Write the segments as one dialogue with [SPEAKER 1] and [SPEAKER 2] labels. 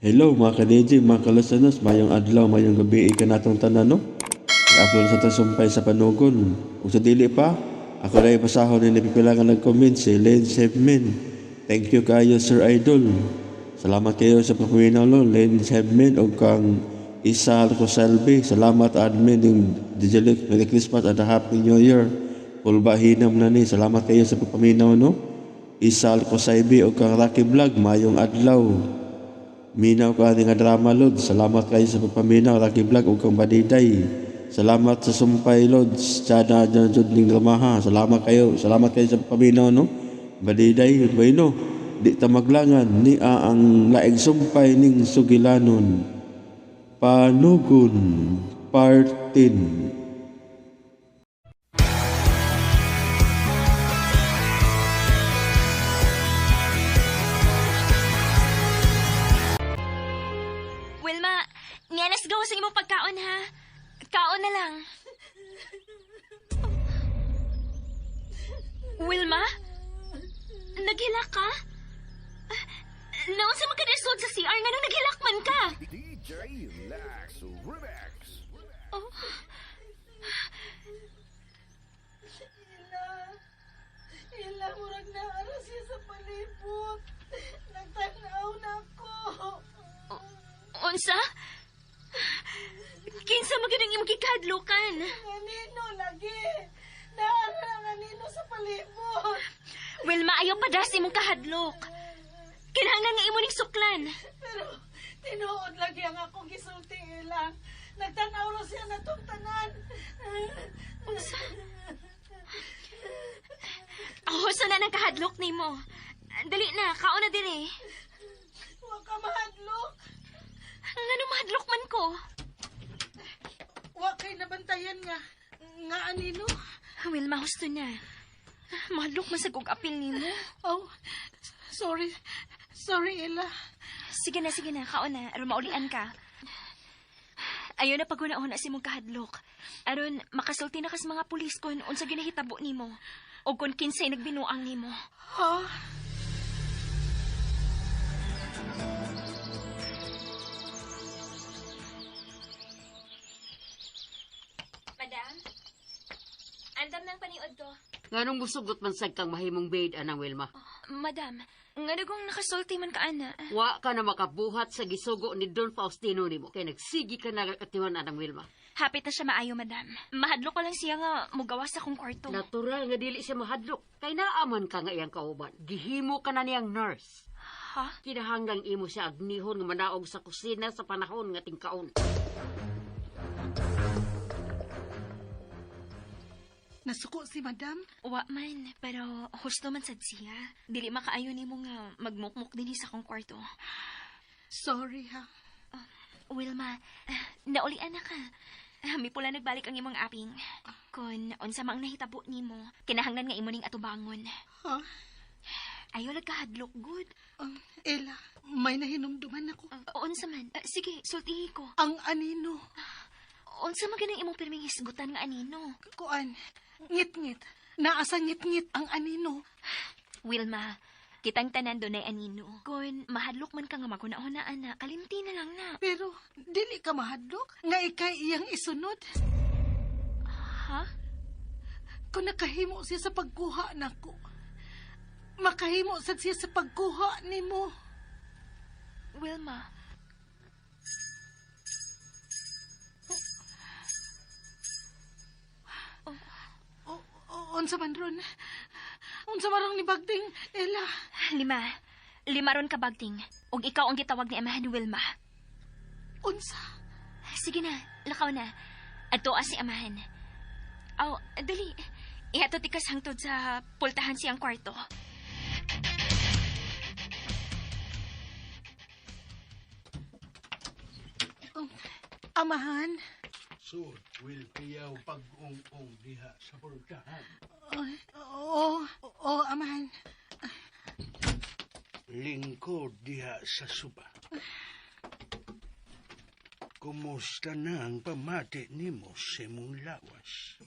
[SPEAKER 1] Hello mga ka-DJ, mga ka-listeners, mayong adlaw, mayong gabi, ka natong tanan, no? Nag-upload sa tasumpay sa panugon. Kung sa dili pa, ako na ipasahon ni napipilangan nag-comment si Len Sebmin. Thank you kayo, Sir Idol. Salamat kayo sa pagpaminaw, no? Len Sebmin o kang Isal Rosalvi. Salamat admin ng Digilik. Merry Christmas at Happy New Year. Pulbahinam na ni. Salamat kayo sa pagpaminaw, no? Isal Rosalvi o kang Rocky Vlog, mayong adlaw. Minaw ka nga drama, Lord. Salamat kayo sa pagpaminaw. Rocky Vlog o kang Badiday. Salamat sa sumpay, Lord. Tsada dyan dyan ng dramaha. Salamat kayo. Salamat kayo sa pagpaminaw, no? Badiday, bueno. Di ta maglangan ni ang laing sumpay ning sugilanon. Panugon. Part 10.
[SPEAKER 2] Wilma, nianas gawa sa imong pagkaon ha. Kaon na lang. Wilma? Naghilak ka? Naon sa magkadasod sa CR nga nung naghilak man ka?
[SPEAKER 3] DJ Lax Remax.
[SPEAKER 2] Oh.
[SPEAKER 4] Ila, murag na aras siya sa palibot. Nagtanaw na ko.
[SPEAKER 2] Unsa? Kinsa magandang imong gikadlokan?
[SPEAKER 4] Nganino lagi. Naara nga nino sa palibot.
[SPEAKER 2] Wilma, ayaw padas imong kahadlok. Kinahanglan nga imo ning suklan.
[SPEAKER 4] Pero tinuod lagi ang akong gisulti ilang. Nagtanaw ro siya na tong tanan.
[SPEAKER 2] Unsa? Oh, so na ng kahadlok nimo. Dali na, kaon na diri.
[SPEAKER 4] Wa ka mahadlok.
[SPEAKER 2] Ngano mahadlok man ko?
[SPEAKER 4] Wa kay nabantayan nga anino.
[SPEAKER 2] Wilma, husto na. Mahadlok man sa kong apil nimo.
[SPEAKER 4] Oh, sorry. Sorry, Ella.
[SPEAKER 2] Sige na, kaon na. Aron maulian ka. Ayaw na pagunahon na si mong kahadlok. Aron makasulti na kas mga pulis kon unsa ginahitabo nimo. O kon kinsay nagbinuang nimo.
[SPEAKER 4] Ha?
[SPEAKER 2] Madam? Andam ng paniod ko.
[SPEAKER 5] Nganong musugot man sad kang mahimong maid, anang Wilma?
[SPEAKER 2] Madam, nga dugong nakasulti man ka, ana.
[SPEAKER 5] Wa ka na makabuhat sa gisugo ni Don Faustino nimo kay nagsigi ka na katiwan, anang Wilma.
[SPEAKER 2] Hapit na siya maayo, madam. Mahadlok ko lang siya nga mugawas sa kong kwarto.
[SPEAKER 5] Natural nga dili siya mahadlok. Kay naaman ka nga iyang kauban. Gihimo ka na niyang nurse.
[SPEAKER 2] Ha?
[SPEAKER 5] Kinahanglang imo siya agnihon nga manaog sa kusina sa panahon nga tingkaon.
[SPEAKER 4] Nasuko si madam?
[SPEAKER 2] Wa man, pero husto man sad siya. Dili makaayo nimo nga magmukmuk dinhi sa kong kwarto.
[SPEAKER 4] Sorry, ha?
[SPEAKER 2] Wilma, naulian na ka. May pula nagbalik ang imong aping. Kon unsa mang nahitabo nimo, kinahanglan nga imo ning atubangon.
[SPEAKER 4] Ha?
[SPEAKER 2] Ayaw lang kahadlok, good.
[SPEAKER 4] Ella, may nahinumduman ako.
[SPEAKER 2] Unsa man? Sige, sultihi ko.
[SPEAKER 4] Ang anino.
[SPEAKER 2] Unsa man ganang imong pirming hisgutan nga anino?
[SPEAKER 4] Kuan, ngit-ngit. Naasa ngit-ngit ang anino.
[SPEAKER 2] Wilma, kitang tanan doon ay anino. Kon mahadlok man ka nga magunahunaan na, kalimti na lang na.
[SPEAKER 4] Pero, dili ka mahadlok. Nga ikay iyang isunod.
[SPEAKER 2] Ha?
[SPEAKER 4] Kung nakahimo siya sa pagkuha nako, makahimo sad siya sa pagkuha nimo.
[SPEAKER 2] Wilma,
[SPEAKER 4] Unsa man ron? Unsa man ron ni Bagding, Ella?
[SPEAKER 2] lima ron ka bagting. Og ikaw ang gitawag ni amahan ni Wilma.
[SPEAKER 4] Unsa?
[SPEAKER 2] Sige na, lakaw na. Adto si amahan. Aw, dali. Ihato tikas hangtod sa pultahan siyang kwarto.
[SPEAKER 4] Amahan?
[SPEAKER 6] So, will piyaw pag-ung-ung diha sa pultahan.
[SPEAKER 4] Oo, amahan.
[SPEAKER 6] Lingkod diha sa suba. Kumusta na ang pamati nimo sa imong lawas?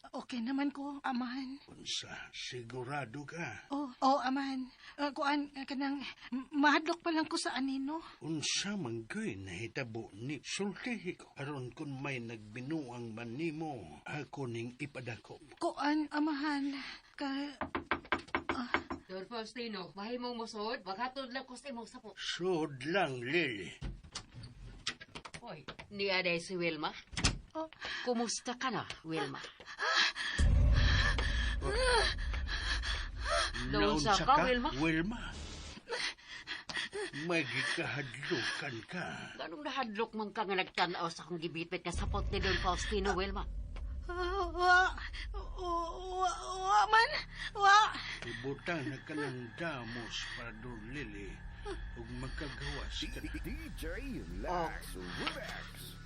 [SPEAKER 4] Okay naman ko, amahan.
[SPEAKER 6] Unsa, sigurado ka?
[SPEAKER 4] Oh, amahan. Kuan, kanang, mahadlok pa lang ko sa anino.
[SPEAKER 6] Unsa manggoy nahitabo ni sultihi ko. Aron kung may nagbinuang man nimo, ako ning ipadakop.
[SPEAKER 4] Kuan, amahan.
[SPEAKER 5] Don Faustino, mahimong musod, maghatod lang ko sa imong sapo.
[SPEAKER 6] Sud lang, Lily.
[SPEAKER 5] Hoy, ni Aday si Wilma.
[SPEAKER 4] Oh.
[SPEAKER 5] Kumusta ka na, Wilma? Naunsa ka, Wilma?
[SPEAKER 6] Wilma? Magikahadlukan ka.
[SPEAKER 5] Ganong nahadlok man ka nga nagtanaw sa akong gibitbit ka sapot ni Don Faustino, Wilma?
[SPEAKER 4] Man. Wa.
[SPEAKER 6] Ibutang na ka ng damos para doon, Lily. Huwag magkagawas ka.
[SPEAKER 3] DJ Lax Remix.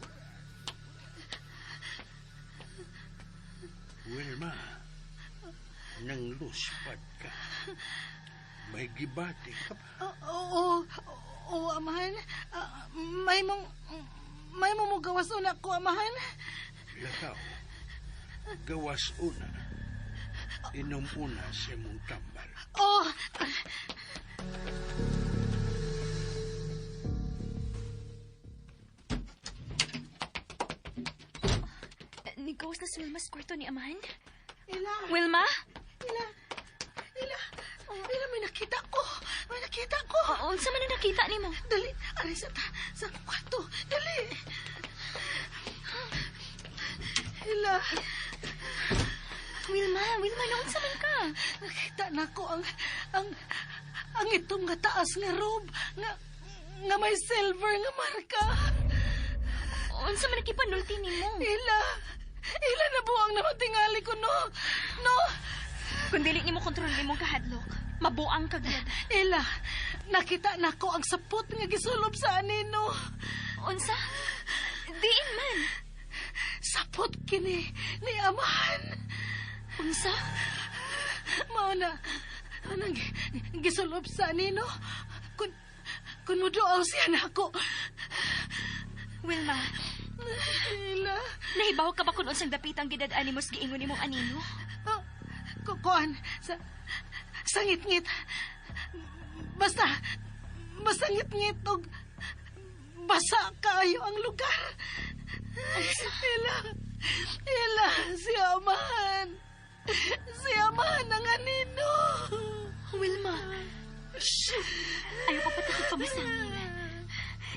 [SPEAKER 6] Wilma, nang luspad ka. May gibati ka ba?
[SPEAKER 4] Oo, amahan. May mong mo gawas una ko, amahan.
[SPEAKER 6] Lakaw, gawas una. Inom una sa mong tambal.
[SPEAKER 4] Oh,
[SPEAKER 2] Nigawas na si Wilma sa kwarto ni Amahan.
[SPEAKER 4] Ila.
[SPEAKER 2] Wilma?
[SPEAKER 4] Ila, may nakita ko.
[SPEAKER 2] Unsa man na nakita nimo?
[SPEAKER 4] Dali, aray sa kwarto. Dali. Ila,
[SPEAKER 2] Wilma, naunsa man ka?
[SPEAKER 4] nakita na ko ang itong nga taas nga robe nga may silver nga marka.
[SPEAKER 2] Unsa man nakipanulti nimo?
[SPEAKER 4] Ila na buang na matingali ko, no?
[SPEAKER 2] Kung dili nimo kontrol nimong kahadlok, mabuang ka gyud.
[SPEAKER 4] Ila, nakita na ko ang sapot nga gisulob sa anino.
[SPEAKER 2] Unsa? Diin man.
[SPEAKER 4] Sapot kini ni amahan.
[SPEAKER 2] Unsa?
[SPEAKER 4] Mauna, anang gisulob sa anino. Kun mo doaw siya na ako.
[SPEAKER 2] Wilma,
[SPEAKER 4] Ila,
[SPEAKER 2] nahibaw ka ba kung unsang dapitang gidad-ani mo sa giingon nimong anino?
[SPEAKER 4] kukuan, sa ngit-ngit. Basta ngit-ngit og basa kayo ang lugar. Ila, si amahan. Si amahan ang anino.
[SPEAKER 2] Wilma, ayaw pa patakot pamasangin.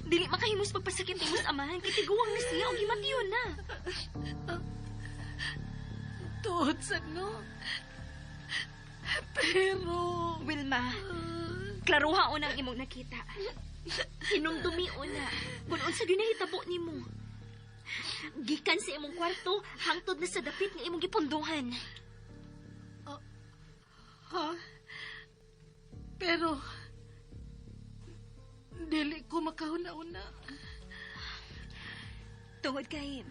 [SPEAKER 2] Dili makahimos pagpasakit ni Mus Amahan, kitiguang na siya o himatiyon na.
[SPEAKER 4] Tuod sa no. Pero,
[SPEAKER 2] Wilma, klaruha unang imong nakita. Hinumdumi una, kung unsa ginahitabo nimo. Gikan sa imong kwarto, hangtod na sa dapit nga imong gipundungan.
[SPEAKER 4] ha? Pero, dili ko makauna-una.
[SPEAKER 2] Tungod kay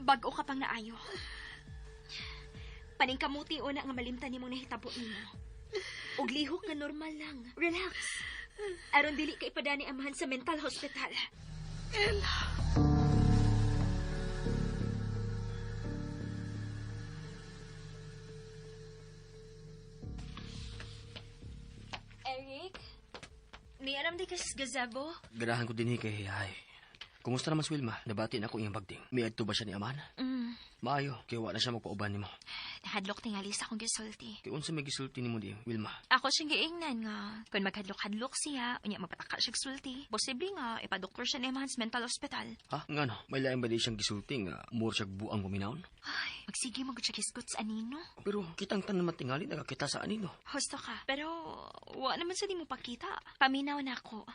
[SPEAKER 2] bag-o ka pang naayo. Paningkamuti una nga malimtan nimong nahitabo nimo. Og lihok nga normal lang. Relax. Aron dili ka ipadani amahan sa mental hospital.
[SPEAKER 4] Ella.
[SPEAKER 2] Eric? Ni alam di ka sa gazebo?
[SPEAKER 7] Ganahan ko din kay Hay. Kumusta naman si Wilma? Nabati na ko iyang bagding. May adto ba siya ni Aman? Maayo, kaya wala na siya magpauban nimo.
[SPEAKER 2] Hadlok tingali sa akong gisulti.
[SPEAKER 7] Kaya unsa may gisulti nimo di, Wilma?
[SPEAKER 2] Ako siyang giingnan nga. Kung maghadlok-hadlok siya, unya mapataka siya sulti. Posible nga, ipadoktor siya ni Amahan sa mental hospital.
[SPEAKER 7] Ha? Nga no? May lain ba di siyang gisulti nga mura siya buang buminawon?
[SPEAKER 2] Ay, magsige magod siya kisgot sa anino.
[SPEAKER 7] Pero kitang tanan matingali nakakita sa anino.
[SPEAKER 2] Husto ka. Pero, wa naman sa di mo pakita. Paminaw na ako.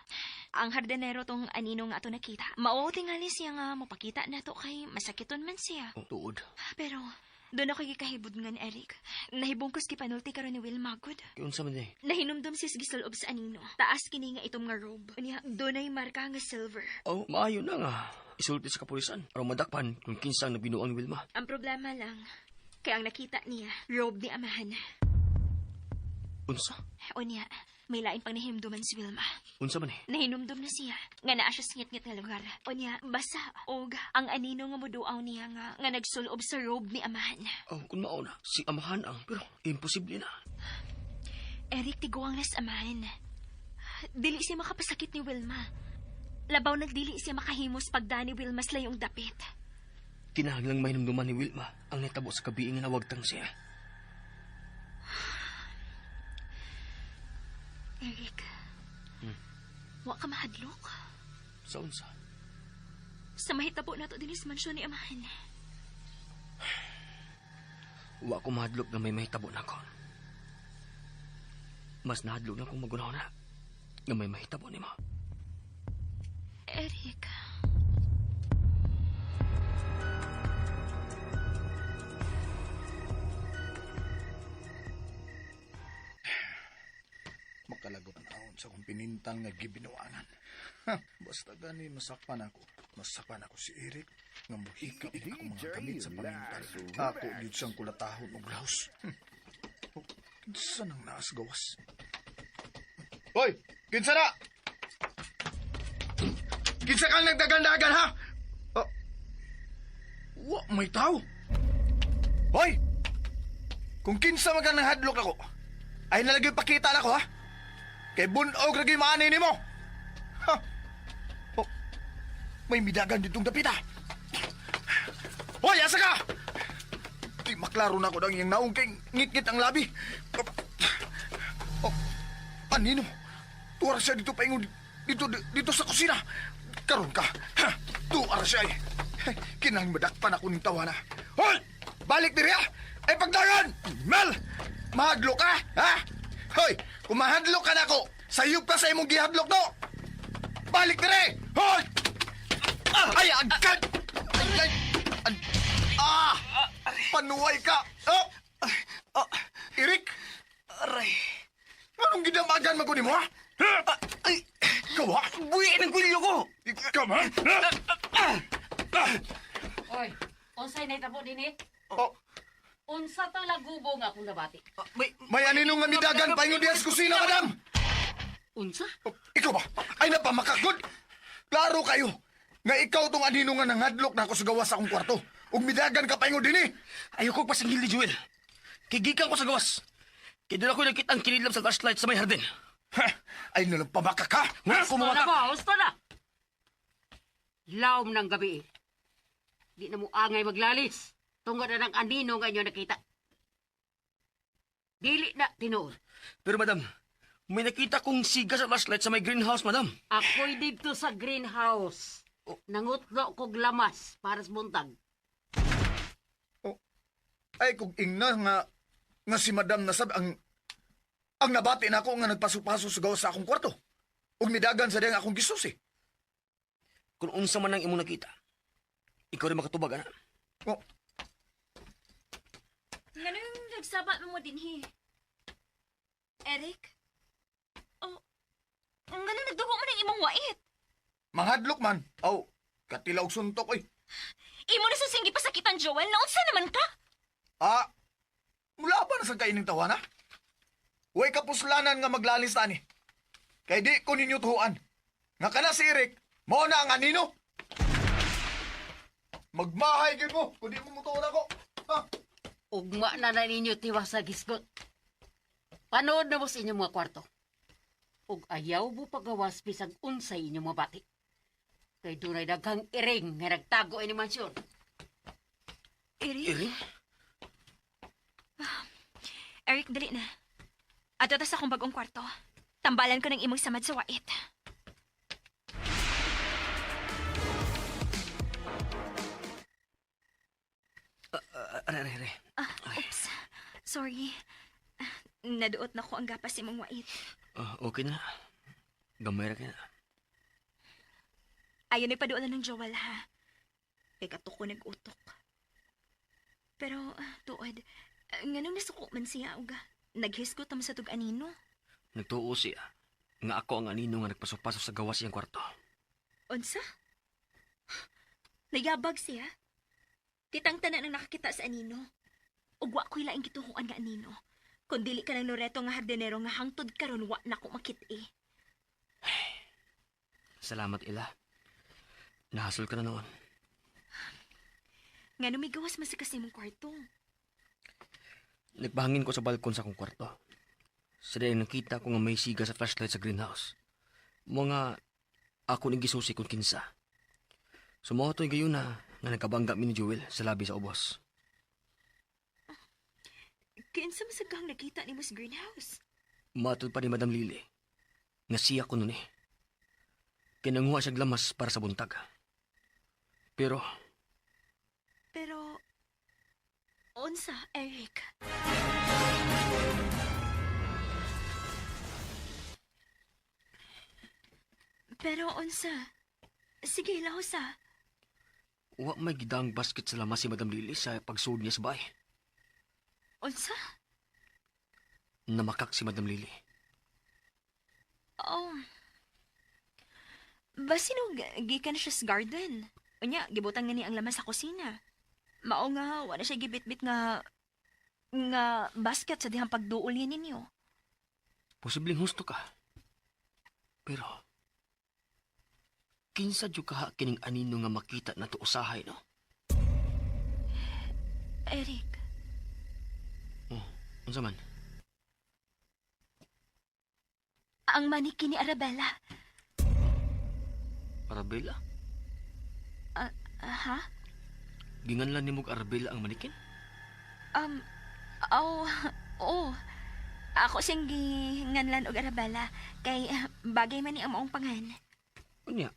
[SPEAKER 2] Ang hardenero tong anino nga ato nakita. Mao tingali siya nga mapakita na to kay masakiton man siya.
[SPEAKER 7] O tuod.
[SPEAKER 2] Pero, doon ako gikahibudngan, Eric. Nahibungkos kipanulti karon ni Will Magod.
[SPEAKER 7] Kaya unsa man di?
[SPEAKER 2] Nahinumdum siya sa gisalob sa anino. Taas kini nga itong nga robe. Unya, doon ay marka nga silver.
[SPEAKER 7] Oh, maayo na nga. Isulti sa kapulisan. Aron madakpan kung kinsang nabinuang ni Wilma.
[SPEAKER 2] Ang problema lang, kaya ang nakita niya, robe ni Amahan.
[SPEAKER 7] Unsa?
[SPEAKER 2] Unya, May lain pang nahinumduman si Wilma.
[SPEAKER 7] Unsa man eh?
[SPEAKER 2] Nahinumdum na siya. Nga naa siya ngit-ngit nga lugar. O niya, basa. Og, ang anino nga muduaw niya nga nagsulob sa robe ni amahan.
[SPEAKER 7] Oh, kung mauna, si amahan ang, pero imposible na.
[SPEAKER 2] Eric, tiguang nas amahan. Dili siya makapasakit ni Wilma. Labaw nagdili siya makahimos pagdani Wilma sila yung dapit.
[SPEAKER 7] Kinahanglang may namduman ni Wilma ang natabo sa kabiing nga nawagtang siya.
[SPEAKER 2] Eric, wa ka mahadlok.
[SPEAKER 7] Sa unsa?
[SPEAKER 2] Sa mahitabo na to din sa mansyon ni amahan.
[SPEAKER 7] Wa ko mahadlok na may mahitabo na ko. Mas nahadlok na kung magunaw na nga may mahitabo ni mo.
[SPEAKER 2] Eric,
[SPEAKER 8] Makalagot na akon sa kong pinintang nga gibinuangan. Basta gani masakpan ako. Masakpan ako si Eric nga muhikap na ako mga gamit sa pamintal. Ako dito siyang kulatahon og laos. Kinsa nang naas gawas? Hoy! Kinsa na! Kinsa kang nagdagandagan ha? Wa may tao. Hoy! Kung kinsa man kang nahadlok ako, ay nalagay pakita na ko ha? Kay bunog lagi maanay ni mo. Ha? Oh, may midagan ditong dapita. Hoy, asa ka? Di maklaro na ko nang iyang naong kay ngit-ngit ang labi. Oh, anino? Tuwara siya dito paingon dito sa kusina. Karon ka. Ha? Tuwara siya eh. Kinang madakpan ako ng tawa na. Hoy! Balik diri ha! Ay pagdagan! Mel! Mahadlok ka, ha? Hoy! Kung mahadlok ka na ako, sayop ka sa imong gihadlok no! Balik dire! Hoy! Ay, agad! Ay! Panuway ka! Eric! Aray! Anong gidamagan mo mo, ha? Ay! Ikaw, ha? Buwiin ang gulyo ko! Ikaw, ha?
[SPEAKER 5] Oy, unsay nahitabo din eh?
[SPEAKER 8] Oh,
[SPEAKER 5] Unsa to lagubo nga akong nabati?
[SPEAKER 8] may aninong nga midagan paingon diya sa kusina, madam!
[SPEAKER 5] Unsa?
[SPEAKER 8] Ikaw ba? Ay napamakagod! Klaro kayo nga ikaw tong anino nga nanghadlok na ako sa gawas sa akong kwarto. Ug midagan ka paingon din eh.
[SPEAKER 7] Ayoko pasanggil ni Joel. Kigikan ko sa gawas. Kaya doon ako nakita ang kinidlam sa flashlight sa may hardin.
[SPEAKER 8] Ha? Ay nalang pamaka ka? Ha?
[SPEAKER 5] Gusto na ba? Gusto na! Lawm ng gabi eh. Di na mo angay maglalis. Tungod na ng anino nga inyo nakita. Dili na tinuod.
[SPEAKER 7] Pero madam, may nakita kong siga sa flashlight sa may greenhouse, madam.
[SPEAKER 5] Ako'y dito sa greenhouse. Nangutlo kog lamas para sa buntag.
[SPEAKER 8] Ay kung ingna nga si madam nasab ang nabati na ako nga nagpaso-paso sa gawas sa akong kwarto. Ug midagan sa diyang akong gisusi.
[SPEAKER 7] Kung unsa man ang imong nakita, ikaw rin makatubag, ana.
[SPEAKER 8] Oh,
[SPEAKER 2] Ganun nagsabat mo din, he. Eric? Oh, ganun nagdugo mo ng imong wait.
[SPEAKER 8] manghadlok man. Aw, katilaw suntok oy.
[SPEAKER 2] Imo na sa singgi pasakitan, Joel. Naunsa naman ka?
[SPEAKER 8] Mula ba na sa kaining tawa na? Huwag kapuslanan nga maglalis na ni. Kaya di ko ninyo tuhuan. Nga ka na si Eric, mo na ang anino. Magmahay gid mo, kung di mo mutuon ako. Ha?
[SPEAKER 5] Ugma na ninyo tiwa sa gisgot. Panood na mo sa inyong mga kwarto. Ug ayaw mo pagawas bisag unsay inyong mga bati. Kay dunay daghang iring nga nagtago ini mansyon.
[SPEAKER 2] Eric? Eric, dali na. Ato tas akong bagong kwarto. Tambalan ko ng imong samad sa wait.
[SPEAKER 7] Are.
[SPEAKER 2] Oops. Sorry. Naduot na ko ang gapas imong wait.
[SPEAKER 7] Okay na. Gamay ra ka na.
[SPEAKER 2] Ayaw na paduolan ng Joel, ha? Kay katuko nag-utok. Pero, tuod, nganong nasuko man siya, uga. Naghisgot tam sa tug-anino.
[SPEAKER 7] Nagtuo siya. Nga ako ang anino nga nagpasok-pasok sa gawas siyang kwarto.
[SPEAKER 2] Unsa? Nayabag siya? Kitang tanan ang nakakita sa anino. Ug wa ko'y laing gituhuan nga anino. Kung dili ka ng Loreto nga hardinero nga hangtod karon wa na ko makit-i.
[SPEAKER 7] Salamat, Ila. Nahasol ka na noon.
[SPEAKER 2] Nga numigawas man sa kasi mong kwarto.
[SPEAKER 7] Nagpahangin ko sa balkon sa akong kwarto. Sa dahil nakita ko nga may siga sa flashlight sa greenhouse. Mga ako ning gisusi kung kinsa. Sumotoy gayon na nga nagkabangga mi ni Joel sa labi sa ubos.
[SPEAKER 2] Kinsa man sa gang nakita ni Mas Greenhouse?
[SPEAKER 7] Matod pa ni Madam Lily. Nga siya ko nun eh. Kinanguha siya glamas para sa buntag. Pero,
[SPEAKER 2] unsa, Eric? Pero unsa? Sige, laos ah.
[SPEAKER 7] wa may gidang basket sa lamas si Madam Lily sa pagsuod niya sa bahay.
[SPEAKER 2] Unsa?
[SPEAKER 7] Namakak si Madam Lily.
[SPEAKER 2] Oh. Basino gikan siya sa garden. Unya, gibutang nga ni ang lamas sa kusina. Mao nga, wala siya gibit-bit nga basket sa dihang pagduol niya ninyo.
[SPEAKER 7] Posibleng husto ka. Pero, kinsa jud ka kining anino nga makita na to usahay, no?
[SPEAKER 2] Eric,
[SPEAKER 7] Oh, unsa man?
[SPEAKER 2] ang maniki ni Arabella.
[SPEAKER 7] Arabella?
[SPEAKER 2] Ha?
[SPEAKER 7] Ginganlan ni mong Arabella ang manikin?
[SPEAKER 2] Oo. Ako siyang ginganlan og Arabella. Kay bagay man ni ang maong pangan.
[SPEAKER 7] Unya,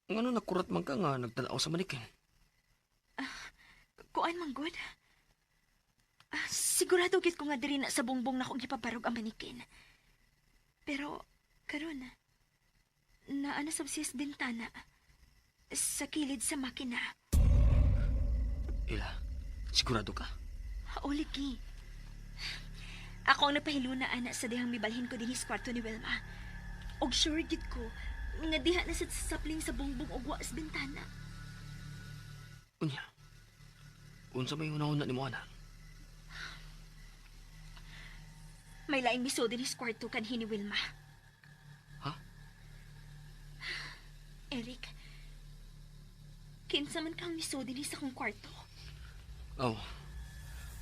[SPEAKER 7] ngano nakurat man ka nga nagtanaw sa manikin?
[SPEAKER 2] Kuan man good. Sigurado gid ko nga diri na sa bongbong na ko gipabarog ang manikin. Pero karon naana sa sis bintana sa kilid sa makina.
[SPEAKER 7] Ila, sigurado ka?
[SPEAKER 2] Uliki. Ako ang napahiluna ana sa dihang mibalhin ko dinhi sa kwarto ni Wilma. Og sure gid ko nga diha na sa sapling sa bongbong og wa sa bintana.
[SPEAKER 7] Unya, unsa may una-una ni mo, ana?
[SPEAKER 2] May laing miso dinhi sa kwarto kanhi ni Wilma.
[SPEAKER 7] Ha?
[SPEAKER 2] Eric, kinsa man kang miso dinhi sa kong kwarto?
[SPEAKER 7] Oh,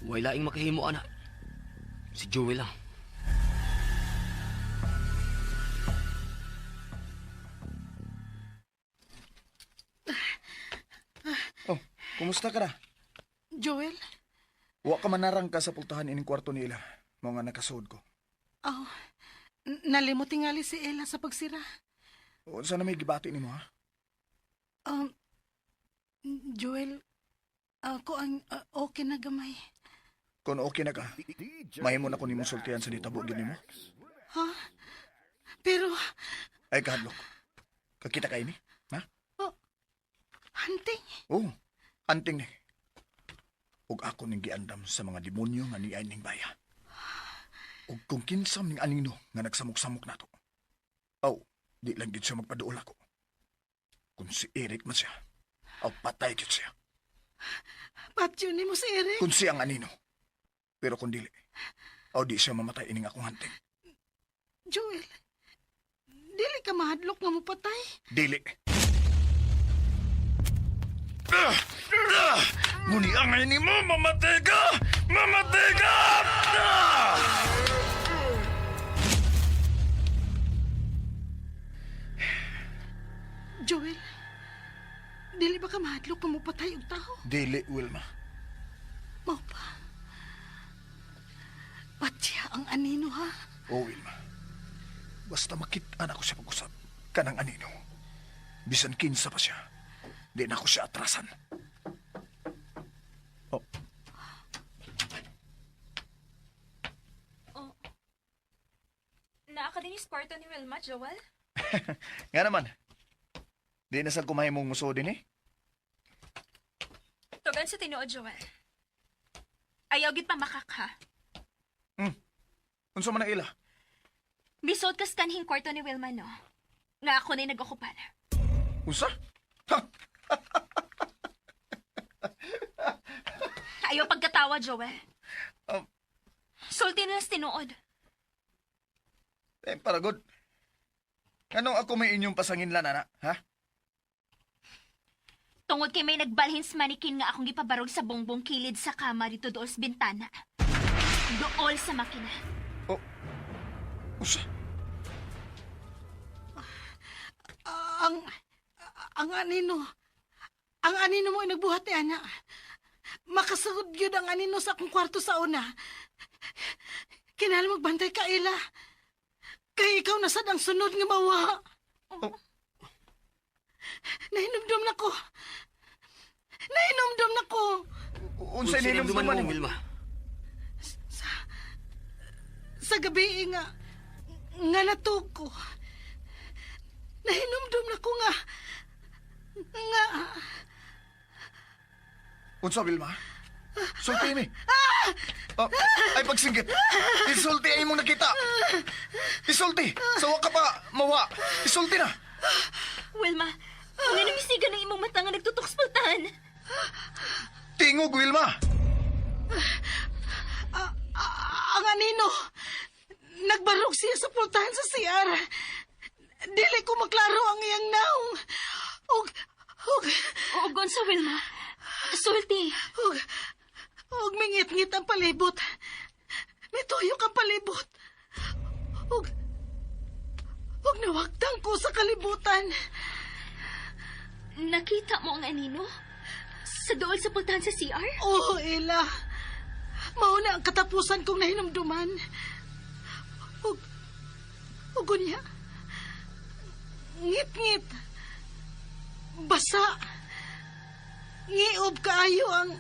[SPEAKER 7] way laing makahimo, ana. Si Joel lang.
[SPEAKER 8] Oh, kumusta ka na?
[SPEAKER 4] Joel?
[SPEAKER 8] Wa ka manarang ka sa pultahan ining kwarto ni Ila. Mao nga nakasuod ko.
[SPEAKER 4] Oh, nalimot tingali si Ella sa pagsira.
[SPEAKER 8] Unsa na may gibati nimo ha?
[SPEAKER 4] Joel, ako ang okay na gamay.
[SPEAKER 8] Kung okay na ka, mahimo na ko nimo sultihan sa ditabo gid nimo.
[SPEAKER 4] Ha? Pero,
[SPEAKER 8] Ay kahadlok. Kakita ka ini? Ha?
[SPEAKER 4] hunting.
[SPEAKER 8] Oo, anting ni. Ug ako ning giandam sa mga demonyo nga niay ning baya. Ug kung kinsam ning anino nga nagsamok-samok nato. Aw, di lang gid siya magpaduol ako. Kung si Eric man siya, aw patay gid siya.
[SPEAKER 4] Patyo ni mo si Eric.
[SPEAKER 8] Kung siya ang anino. Pero kung dili, aw di siya mamatay ining akong hunting.
[SPEAKER 4] Joel, dili ka mahadlok nga mo patay.
[SPEAKER 8] Dili. Muni ang ini mo, mamatay ka! Mamatay ka!
[SPEAKER 4] Joel, dili ba ka mahadlok nga mo patay og tao?
[SPEAKER 8] Dili, Wilma.
[SPEAKER 4] Mao pa. Patya ang anino ha.
[SPEAKER 8] O, Wilma. Basta makita na ko siya pag-usap. Kanang anino. Bisan kinsa pa siya. Di na ko siya atrasan. Oh,
[SPEAKER 2] Naa ka din sa kwarto ni Wilma, Joel?
[SPEAKER 8] nga naman. Di na sa kumahay mong muso din eh.
[SPEAKER 2] Tugan sa tinuod, Joel. Ayaw gid pa makak, ha?
[SPEAKER 8] Unsa man ang ila?
[SPEAKER 2] Bisod ka sa kanhing kwarto ni Wilma, no? Nga ako na nag-okupan.
[SPEAKER 8] Unsa? Ha?
[SPEAKER 2] Ayaw pagkatawa, Joel. Sulti na las tinuod.
[SPEAKER 8] Paragod. Anong ako may inyong pasanginlan, ana? Ha?
[SPEAKER 2] Tungod kay may nagbalhin sa manikin nga akong gipabarog sa bongbong kilid sa kama dito dool sa bintana. Dool sa makina.
[SPEAKER 8] Usa?
[SPEAKER 4] Ang anino mo ay nagbuhat ni Ana. Makasugod yun ang anino sa akong kwarto sa una. Kinahanglan magbantay ka, Ila. Kay ikaw nasad ang sunod nga mawa. Nahinumdum na ko.
[SPEAKER 8] Unsay ninumduman
[SPEAKER 7] mo,
[SPEAKER 8] mo?
[SPEAKER 7] Wilma?
[SPEAKER 4] Sa gabi nga natug ko. Nahinumdum na ko nga.
[SPEAKER 8] Unsa, Wilma? Sulti mi. Ay, pagsinggit. Isulti ay mong nakita. Isulti. Sawa ka pa, mawa. Isulti na.
[SPEAKER 2] Wilma, kung nanumisigan ng imong mata nga nagtutok sa pultahan.
[SPEAKER 8] Tingog, Wilma.
[SPEAKER 4] Ang anino, nagbarog siya sa pultahan sa CR. Dili ko maklaro ang iyang naong.
[SPEAKER 2] Ugon sa Wilma. Sulti.
[SPEAKER 4] Og mingit-ngit ang palibot. May tuyok ang palibot. Og nawagtang ko sa kalibutan.
[SPEAKER 2] Nakita mo ang anino? Sa dool sa pultahan sa CR?
[SPEAKER 4] Oo, Ella. Mauna ang katapusan kong nahinumduman. Ugon niya. Ngit-ngit. Basa. Ngiob kaayo ang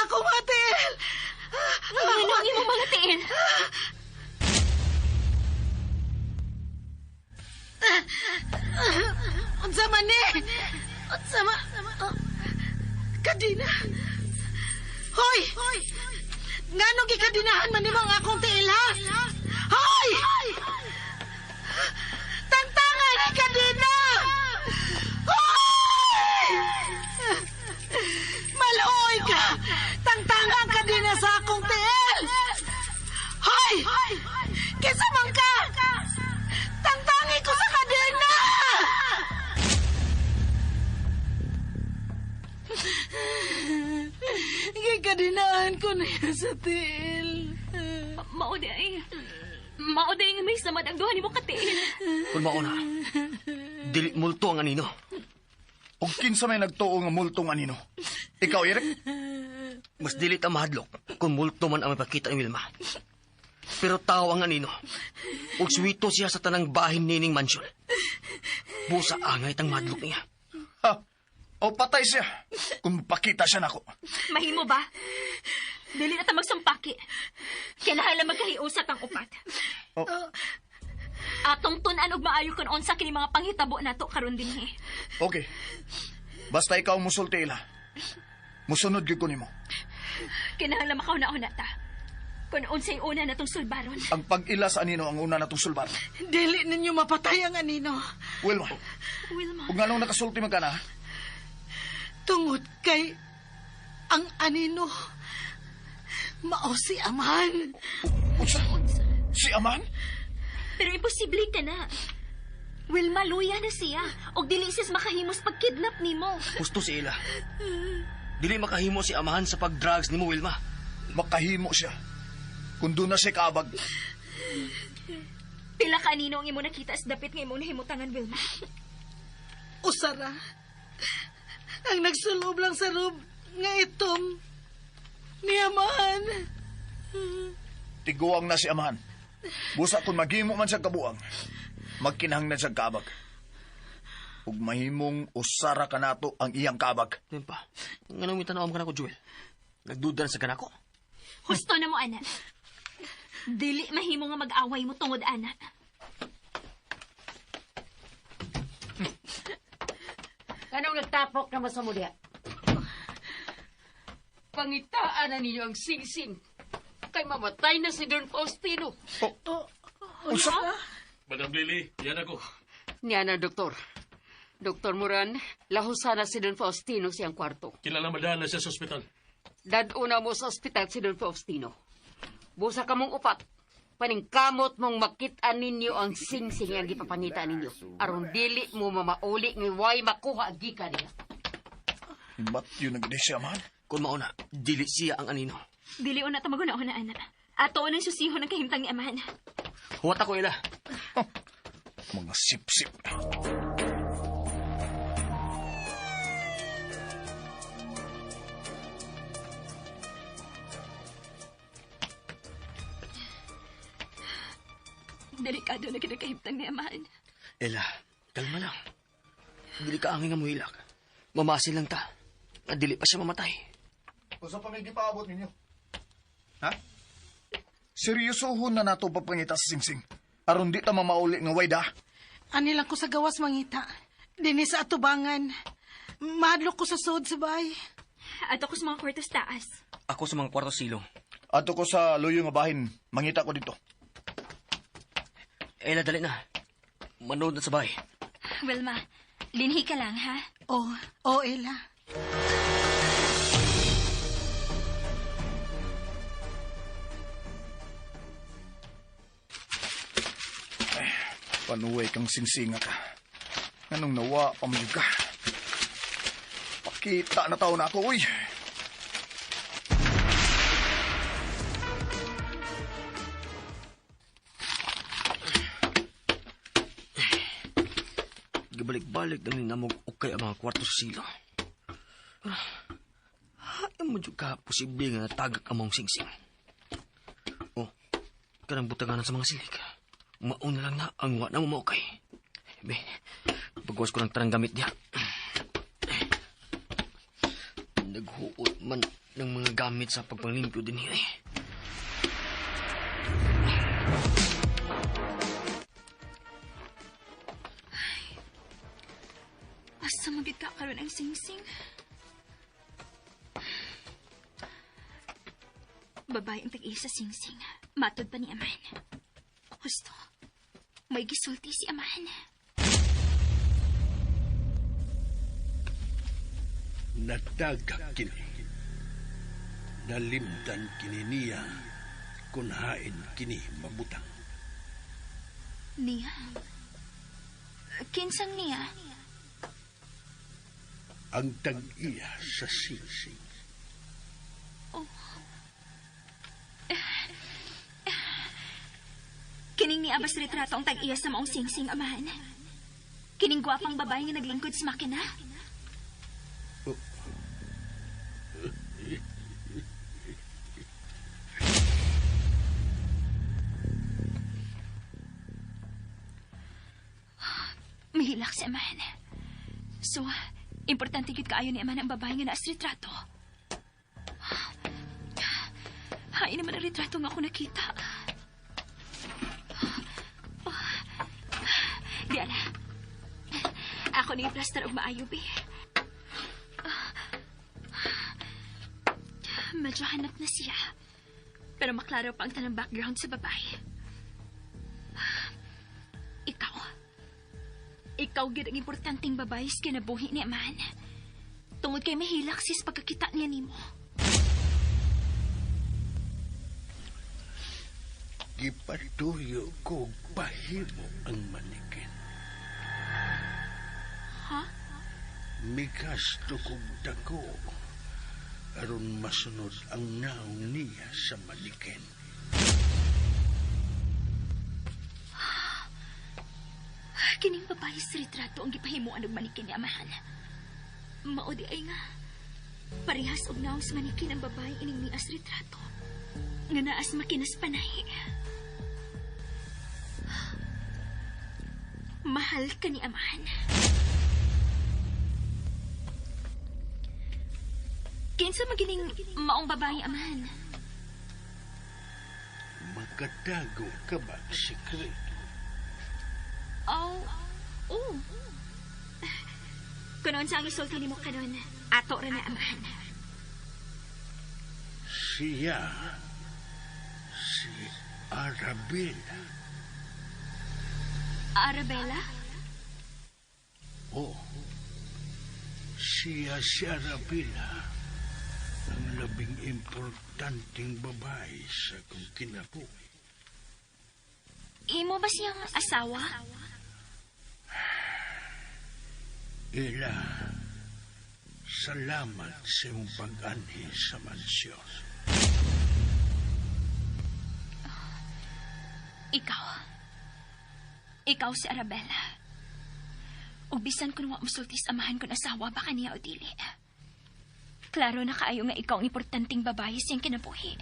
[SPEAKER 4] ako matil.
[SPEAKER 2] Ano ang imong mga tiin?
[SPEAKER 4] Unsa man ni? Unsa ma? Kadina. Hoy! Nganong gikadinahan man nimo ang akong tiil, ha? Hoy! Tantangan ni kadina! Hoy! Maluoy ka! Tangtangan ka din sa akong tiil! Hoy! Kinsa man ka? Tangtangi ko sa kadena! Gikadinaan ko na yan sa tiil.
[SPEAKER 2] Mauday nga may samad ang duha nimo ka tiin.
[SPEAKER 7] Kung mauna, dili multo ang anino.
[SPEAKER 8] Og kinsa may nagtuo nga multong anino? Ikaw, Eric?
[SPEAKER 7] Mas dilit ang mahadlok kung multo man ang mapakita ni Wilma. Pero tao ang anino. Ug suwito siya sa tanang bahin nining mansyon. Busa angay tang mahadlok niya.
[SPEAKER 8] Ha? O patay siya kung pakita siya nako.
[SPEAKER 2] Mahimo ba? Dili na ta magsampaki. Kinahanglan magkahiusap ang upat. Atong tunan og maayo kun unsa kini mga panghitabo nato karon dinhi.
[SPEAKER 8] Okay. Basta ikaw musulti ila. Musunod gyud ko nimo.
[SPEAKER 2] Kinahanglan makauna-una ta. Kun unsay una natong sulbaron.
[SPEAKER 8] Ang pag-ila sa anino ang una natong sulbar.
[SPEAKER 4] Dili ninyo mapatay ang anino.
[SPEAKER 8] Wilma,
[SPEAKER 2] Wilma.
[SPEAKER 8] kung anong nakasulti man ka na,
[SPEAKER 4] Tungod kay ang anino mao si Aman.
[SPEAKER 8] Unsa? Si Aman?
[SPEAKER 2] Pero imposible ka na. Wilma, luya na siya. Og dili sis makahimos pag-kidnap nimo.
[SPEAKER 7] Gusto si Ila. Dili makahimo si amahan sa pag-drugs ni mo, Wilma.
[SPEAKER 8] Makahimo siya. Kung doon na siya kaabag.
[SPEAKER 2] Pila ka anino ang imo nakita sa dapit nga imong nahimutangan, Wilma.
[SPEAKER 4] Usara. Ang nagsulob lang sa room nga itong ni Aman.
[SPEAKER 8] Tiguang na si Aman. Busa kung maghimo man siya kabuang, magkinahanglan siya kaabag. Ug mahimong usara ka nato ang iyang kaabag.
[SPEAKER 7] Tempa, nga nang mitanaom ka na ko, Joel. Nagdudan sa kanako.
[SPEAKER 2] Husto na mo, anak. Dili mahimo nga mag-away mo tungod, anak.
[SPEAKER 5] Anong nagtapok naman sa muli? Pangitaan na ninyo ang sing-sing. Kay mamatay na si Don Faustino.
[SPEAKER 8] Usa?
[SPEAKER 9] Madam Lily, yan ako.
[SPEAKER 5] Niya na, Doktor. Doktor Moran, lahusan na si Don Faustino siyang kwarto.
[SPEAKER 9] Kilala madala siya sa ospital.
[SPEAKER 5] Daduna mo sa ospital si Don Faustino. Busa ka mong upat. Paningkamot mong makita ninyo ang singsing ang gipapangita ninyo. Aron dili mo mamauli ng way makuha ang gika niya.
[SPEAKER 8] Ba't yun nagdi siya, man?
[SPEAKER 7] Kung mauna, dili siya ang anino.
[SPEAKER 2] Dili una tamaguna-una, ana. Ato nang susiho ng kahimtang ni amahan.
[SPEAKER 7] Huwat ako ila.
[SPEAKER 8] Mga sip-sip.
[SPEAKER 2] Delikado na kinakahimtang ni amahan.
[SPEAKER 7] Ela, kalma lang. Dili ka angin nga muhilak. Mamasil lang ta. At dili pa siya mamatay.
[SPEAKER 8] O sa pamigi paabot ninyo? Ha? Seryosohon na nato papangita sa singsing. Aron di ta mamauli nga wayda.
[SPEAKER 4] Anilang ko sa gawas mangita. Dini sa atubangan. Mahadlok ko sa sod sa bay.
[SPEAKER 2] Ato ko sa mga kwartos taas.
[SPEAKER 7] Ako sa mga kwarto silong.
[SPEAKER 8] Ato ko sa luyo nga bahin. Mangita ko dito.
[SPEAKER 7] Ela, dali na. Manood na sa bahay.
[SPEAKER 2] Wilma, linhi ka lang, ha?
[SPEAKER 4] Oh, Ella.
[SPEAKER 8] Panuway kang singsinga ka. Anong nawa, pamilya ka. Pakita na tao na ako, uy.
[SPEAKER 7] Gibalik-balik na ninamog ukay ang mga kwarto sa silo. Hain mo dyan ka posible nga natagak ang mong singsing. Oh, kanang butanganan sa mga silig. Mauna lang na ang wa na mo maukay. Be, pagwas ko ng tarang gamit niya. Naghuot man ng mga gamit sa pagpanglimpyo din niya eh.
[SPEAKER 2] Asa magid ka karon ang singsing? Babae ang tag-isa singsing. Matod pa ni Aman. Gusto, may gisulti si Aman.
[SPEAKER 6] Natagak kini. Nalimtan kini niya kung hain kini mabutang.
[SPEAKER 2] Niya? Kinsang niya?
[SPEAKER 6] Ang tag-iya sa singsing.
[SPEAKER 2] Kining ni Abas retrato ang tag-iya sa maong singsing, Amahan. Kining gwapang babae nga naglingkod sa makina. Mahilak si Amahan. So, importante gid kaayo ni Amahan ang babae nga naa sa retrato. Hain naman ang retrato nga ako nakita. Di ala. Ako ni plaster og maayo, be. Medyo hanap na siya. Pero maklaro pa ang tanang background sa babae. Ikaw gid ang importanteng babae sa kinabuhi ni Aman. Tungod kay mahilak sis pagkakita niya nimo.
[SPEAKER 6] Gipatuyo ko bahimo ang manikin.
[SPEAKER 2] Ha?
[SPEAKER 6] Migasto kong dako aron masunod ang naong niya sa manikin.
[SPEAKER 2] Kining babae sa retrato ang gipahimuan og manikin ni Amahan. Mao di ay nga. Parehas og naong sa manikin ang babae ining nias retrato. Nga naas makinas panay. Mahal ka ni Amahan. Kinsa magining maong babae, Amahan?
[SPEAKER 6] Magkatago ka ba sikreto?
[SPEAKER 2] Oh. Kunoon sa ang isulti ni mo kanon, ato rin na Amahan.
[SPEAKER 6] Siya si Arabella.
[SPEAKER 2] Arabella?
[SPEAKER 6] Oh, siya si Arabella. Ang labing importanteng babae sa kong kinabuhi.
[SPEAKER 2] Imo ba siyang asawa?
[SPEAKER 6] Ila, salamat sa iyong pag-anhi sa mansyon.
[SPEAKER 2] Ikaw si Arabella. Ug bisan kung wa musultis amahan kon asawa baka niya o dili. Klaro na kaayo nga ikaw ang importanteng babae siyang kinabuhi.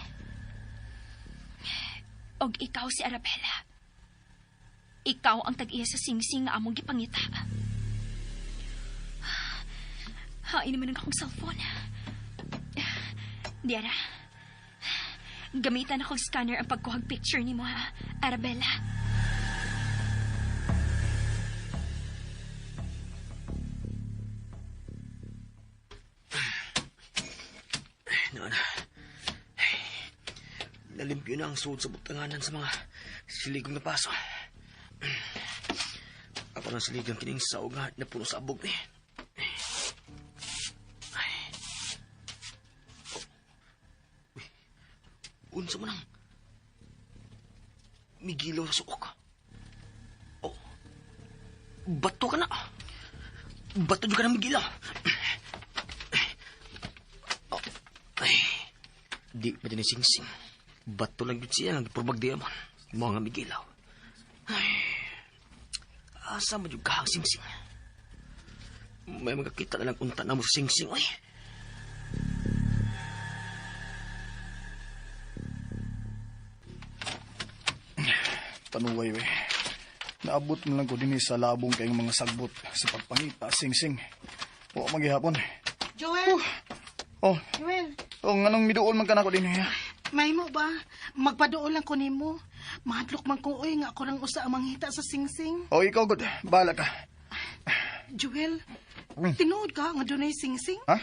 [SPEAKER 2] Og ikaw si Arabella. Ikaw ang tag-iya sa singsing nga among gipangita. Hain naman ang akong cellphone. Diara, gamitan akong scanner ang pagkuhag picture ni mo, ha, Arabella.
[SPEAKER 7] Nalimpyo na ang suod sa butanganan sa mga siligong na paso. Ako ng siligang kining saog nga na puno sa abog ni. Unsa mo nang migilaw sa suok. Oh, bato ka na. Bato juga na migilaw. Oh, ay, di pa din singsing. Bato lang yun siya ng purbag diamon. Mga migilaw. Ay, asa mo yung kahang singsing. May magkakita na lang unta na mo sa singsing. Ay,
[SPEAKER 8] Tanuway, we. Naabot mo lang ko din sa labong kayong mga sagbot sa pagpangita, sing-sing. O, maghihapon.
[SPEAKER 4] Joel!
[SPEAKER 8] Oh,
[SPEAKER 4] Joel!
[SPEAKER 8] oh, nganong miduol man ka na ko din, ha?
[SPEAKER 4] May mo ba? Magpadool lang ko nimo. Mahadlok man ko, oy, nga ako lang usa ang manghita sa singsing.
[SPEAKER 8] O, ikaw, good. Bahala ka.
[SPEAKER 4] Joel, tinuod ka nga dunay singsing?
[SPEAKER 8] Ha?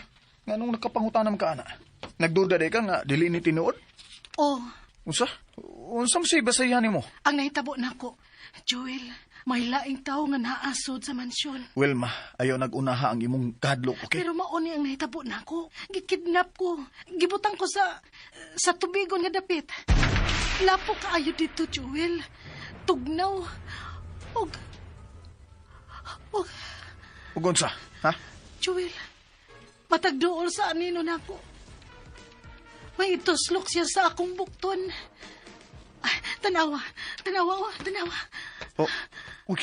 [SPEAKER 8] Nganong nakapangutanam ka, ana? Nagduda day ka nga, dili ni tinuod?
[SPEAKER 4] Oh,
[SPEAKER 8] Unsa? Unsam si basayan mo?
[SPEAKER 4] ang nahitabo nako. Joel, may laing tao nga naasod sa mansyon.
[SPEAKER 8] Wilma, ayaw nagunaha ang imong kadlok, okay?
[SPEAKER 4] Pero mauni ang nahitabo nako. Gikidnap ko. Gibutang ko sa tubigon nga dapit. Lapo kaayo dito, Joel. Tugnaw. Og
[SPEAKER 8] Ug unsa? Ha?
[SPEAKER 4] Joel, matagduol sa anino nako. May ituslok siya sa akong bukton. Ay, tanawa.
[SPEAKER 8] Oh, uy.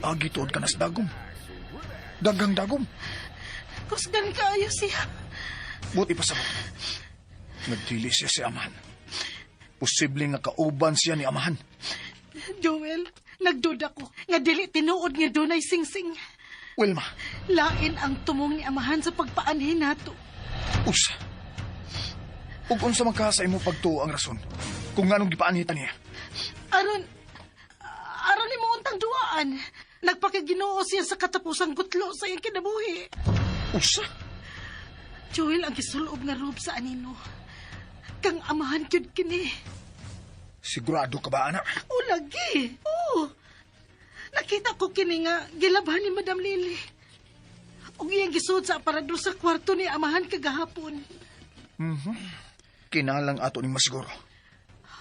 [SPEAKER 8] Agi tuod ka na sa dagom. Dagang dagom.
[SPEAKER 4] Kusgan kaayo siya.
[SPEAKER 8] Buti pa sa mo. Nagdili siya si Amahan. Posible nga kauban siya ni Amahan.
[SPEAKER 4] Joel, nagduda ko nga dili tinuod nga dunay singsing.
[SPEAKER 8] Wilma,
[SPEAKER 4] Lain ang tumong ni amahan sa pagpaanhin nato.
[SPEAKER 8] usa. Ug unsa man ka sa imo pagtuo ang rason kung nganong gipaanhitan niya.
[SPEAKER 4] Aron ni mo untang duaan. Nagpakiginoo siya sa katapusang gutlo sa iyang kinabuhi.
[SPEAKER 8] Usa?
[SPEAKER 4] Joel ang gisulob nga rob sa anino. Kang amahan kyud kini.
[SPEAKER 8] Sigurado ka ba, anak?
[SPEAKER 4] O lagi. Oo. Nakita ko kini nga gilabhan ni Madam Lily. Ug iyang gisuod sa aparador sa kwarto ni amahan kagahapon.
[SPEAKER 8] Kinalang ato ni masiguro.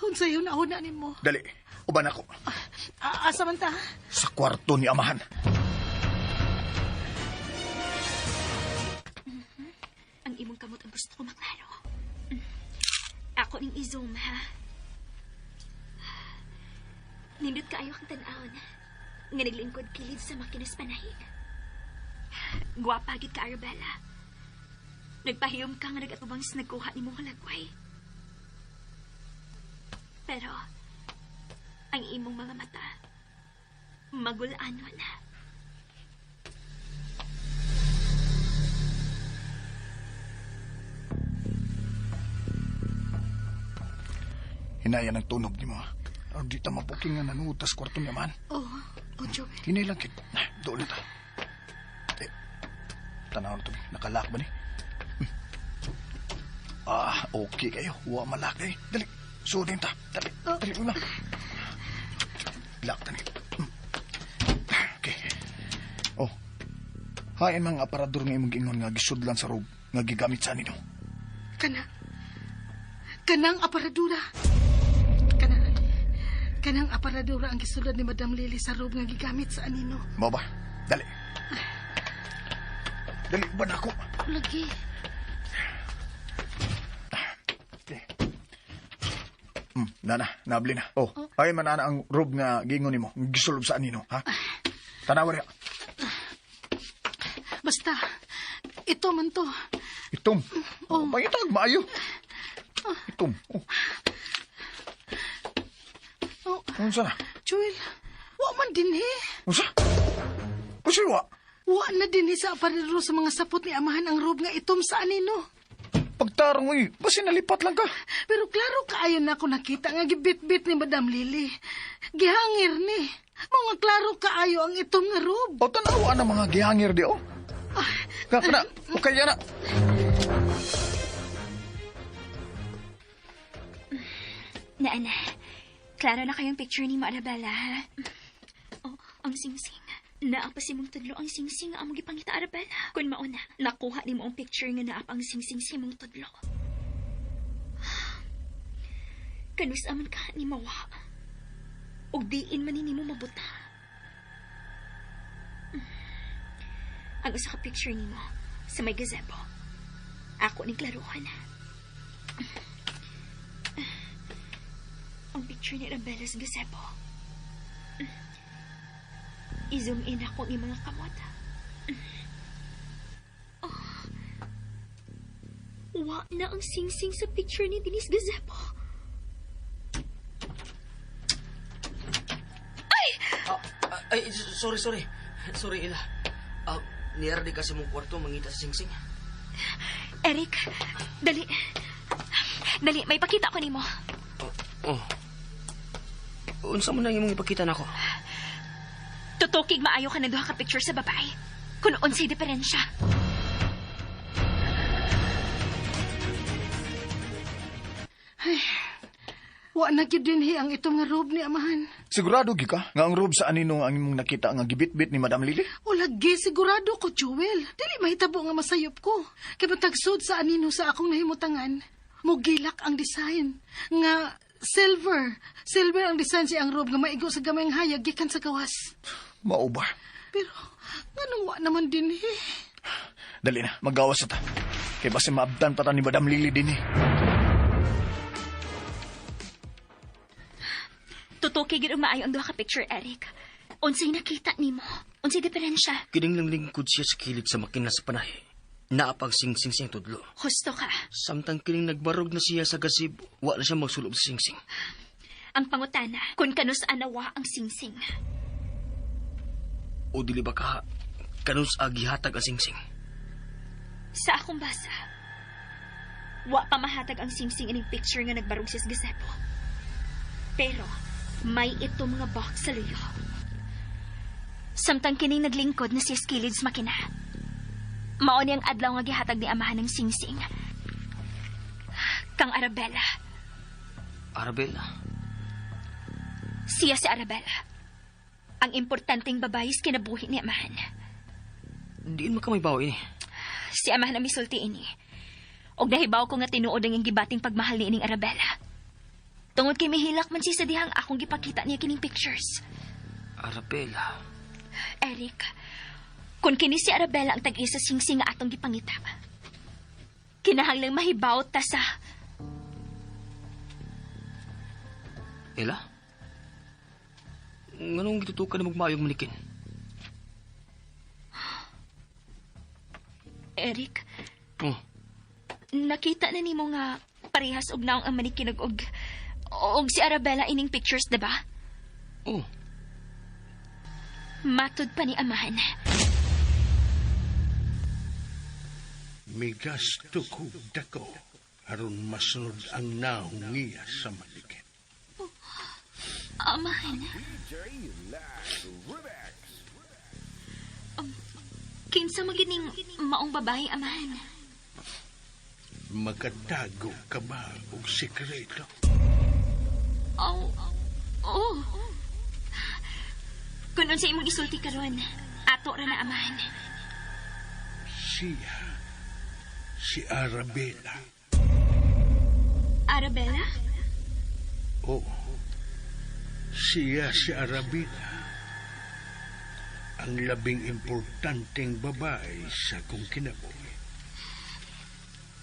[SPEAKER 4] Unsayo na nimo.
[SPEAKER 8] Dali, uban ako.
[SPEAKER 4] Asa man ta?
[SPEAKER 8] Sa kwarto ni Amahan.
[SPEAKER 2] Ang imong kamot ang gusto ko maklaro. Ako ning i-zoom, ha? Nindot kaayo kang tan-awon nga naglingkod kilid sa makinis panahig. Gwapa gid ka, Arabella. Nagpahiyom ka nga nagatubang sa nagkuha ni mong kalagway. Pero, ang imong mga mata, magulano na.
[SPEAKER 8] Hinaya ng tunog ni mo. Ang di ta mapuking nga nanutas kwarto ni Amahan.
[SPEAKER 4] Oh, Joel.
[SPEAKER 8] Hinay lang kit. Doon na ta. Tanaw na to. Nakalak ba ni? Okay kayo. Huwa malaki. Dali. Sudin ta. Dali. Dali mo na. Lock ta ni. Okay. Oh. Hain mga aparador nga imong gingon nga gisudlan sa rob nga gigamit sa ninyo.
[SPEAKER 4] Kanang aparadura. Kanang aparadura ang gisulod ni Madam Lily sa robe nga gigamit sa anino.
[SPEAKER 8] Mo ba? Dali. Dali ba na ako?
[SPEAKER 4] Lagi.
[SPEAKER 8] Nana, nabli na. Oh, ay manana ang robe nga gingon nimo, gisulob sa anino, ha? Tanawa niya.
[SPEAKER 4] Basta, ito man to.
[SPEAKER 8] Itom. Oh, pangitag maayo. Itom. Oh.
[SPEAKER 4] Oh,
[SPEAKER 8] Unsa na?
[SPEAKER 4] Joel, wa man din
[SPEAKER 8] Unsa? Kusiwa.
[SPEAKER 4] Wa na din sa aparadura sa mga sapot ni amahan ang robe nga itom sa anino.
[SPEAKER 8] Pagtarong eh, basi nalipat lang ka.
[SPEAKER 4] Pero klaro kaayo na ako nakita nga gibit-bit ni Madam Lily. Gihangir ni. Mga klaro kaayo ang itom nga robe.
[SPEAKER 8] O tanawa na mga gihangir di, oh. Kana, okay na.
[SPEAKER 2] Naana, klaro na kayong picture ni Arabella, ha? Oh, ang singsing. Naapa si mong tudlo ang singsing nga among gipangita, Arabella. Kung mauna, nakuha ni mo ang picture nga naapa ang singsing si mong tudlo. Kanus aman ka ni mawa. Og diin man ni mo mabuta. Ang usa ka picture ni mo sa may gazebo. Ako ni klaruhan. Ang picture ni Arabella sa gazebo. I-zoom in ako ng mga kamot. Oh. Wa na ang singsing sa picture ni Denise Gazebo.
[SPEAKER 7] Ay, sorry. Sorry, Ila. Niyara di kasi mong kwarto mangita sa singsing.
[SPEAKER 2] Eric, dali. Dali, may pakita ko nimo.
[SPEAKER 7] Oh. Unsa mo na imong ipakita nako?
[SPEAKER 2] Tutukig maayo ka na duha ka picture sa babae. Kung unsay diferensya.
[SPEAKER 4] Ay, wa na gyud dinhi ang itong nga robe ni amahan.
[SPEAKER 8] Sigurado gi ka nga ang robe sa anino ang imong nakita nga gibit-bit ni Madam Lily?
[SPEAKER 4] O lagi, sigurado ko, Joel. Dili mahitabo nga masayop ko. Kaya matagsod sa anino sa akong nahimutangan. Mugilak ang design. Nga silver. Silver ang design siya ang robe nga maigo sa gamayng hayag gikan sa gawas.
[SPEAKER 8] Mao ba?
[SPEAKER 4] Pero, nganong wa naman din
[SPEAKER 8] Dali na, magawas ta. Kay basi maabdan pa ta ni Madam Lily din eh.
[SPEAKER 2] Tutukig gid maayo ang duha ka picture, Eric. Unsay nakita nimo? Unsay diferensya?
[SPEAKER 7] Kining lang lingkod siya sa kilid sa makina sa panahe. Naapag singsing siyang tudlo.
[SPEAKER 2] Husto ka.
[SPEAKER 7] Samtang kining nagbarog na siya sa gazebo, wa na siya magsulob sa singsing.
[SPEAKER 2] Ang pangutana, kung kanus anawa ang singsing.
[SPEAKER 7] O dili ba ka, kanus agihatag ang singsing?
[SPEAKER 2] Sa akong basa, wa pa mahatag ang singsing ining picture nga nagbarog siya sa gazebo. Pero, may itom nga box sa luyo. Samtang kining naglingkod na siya skilid sa makina. Mao ni ang adlaw nga gihatag ni amahan ng singsing. Kang Arabella.
[SPEAKER 7] Arabella?
[SPEAKER 2] Siya si Arabella. Ang importanteng babae sa kinabuhi ni amahan.
[SPEAKER 7] Diin mo ka may bawa ini.
[SPEAKER 2] Si amahan na misulti ini. Og nahibaw ko nga tinuod ang iyang gibating pagmahal ni ining Arabella. Tungod kay mihilak man siya sa dihang akong gipakita niya kining pictures.
[SPEAKER 7] Arabella?
[SPEAKER 2] Eric, kung kini si Arabella ang tag-isa singsing nga atong gipangita, kinahanglang mahibaw ta sa...
[SPEAKER 7] Ela? Nganong gitutukan na magmayong manikin?
[SPEAKER 2] Eric,
[SPEAKER 7] Oh,
[SPEAKER 2] nakita na nimo nga parehas og naong ang manikinog og si Arabella ining pictures, diba?
[SPEAKER 7] oh.
[SPEAKER 2] Matud pa ni amahan.
[SPEAKER 6] Migas tukog dako. Aron masunod ang naong niya sa malikit.
[SPEAKER 2] Amahan,
[SPEAKER 3] DJ Lax Remix.
[SPEAKER 2] kinsa magining maong babae, amahan?
[SPEAKER 6] Magatago ka ba og sikreto?
[SPEAKER 2] Oh. Kung unsa imong isulti karon, ato ra na amahan.
[SPEAKER 6] Siya, si Arabella.
[SPEAKER 2] Arabella?
[SPEAKER 6] Oo. Siya si Arabella. Ang labing importanteng babae sa kong kinabuhi.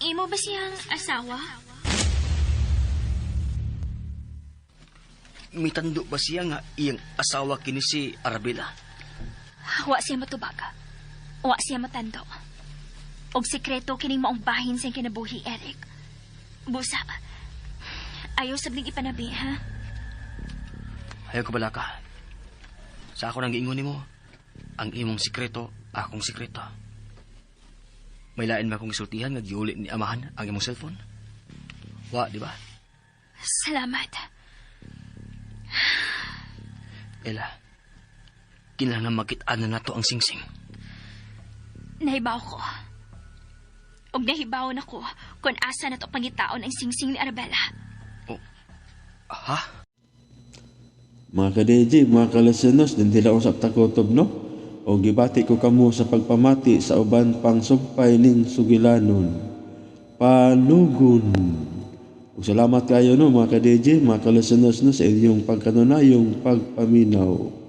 [SPEAKER 2] Imo ba siyang asawa?
[SPEAKER 7] Mitando ba siya nga iyang asawa kini si Arabella?
[SPEAKER 2] Wa siya matubaga. Wa siya matando. Og sekreto kining maong bahin siyang kinabuhi, Eric. Busa, ayaw sabling ipanabi, ha?
[SPEAKER 7] Ayaw ka bala ka. Sa ako nang giingon nimo, ang imong sikreto, akong sikreto. May lain ba akong isultihan nga giuli ni amahan ang imong cellphone? Wa, di ba?
[SPEAKER 2] Salamat.
[SPEAKER 7] Ella, kinahanglan makit-an na nato ang singsing.
[SPEAKER 2] Nahibaw ko. Og nahibaw na ko kung asa na to pangitaon ang singsing ni Arabella.
[SPEAKER 7] Ha?
[SPEAKER 1] Mga ka-DJ, mga ka-listeners, din tila usap takotob, no? O gibati ko kamo sa pagpamati sa uban pang sumpay ning sugilanon. Panugon. Ug salamat kayo, no, mga ka-DJ, mga ka-listeners, no, sa inyong pagkanunayong pagpaminaw.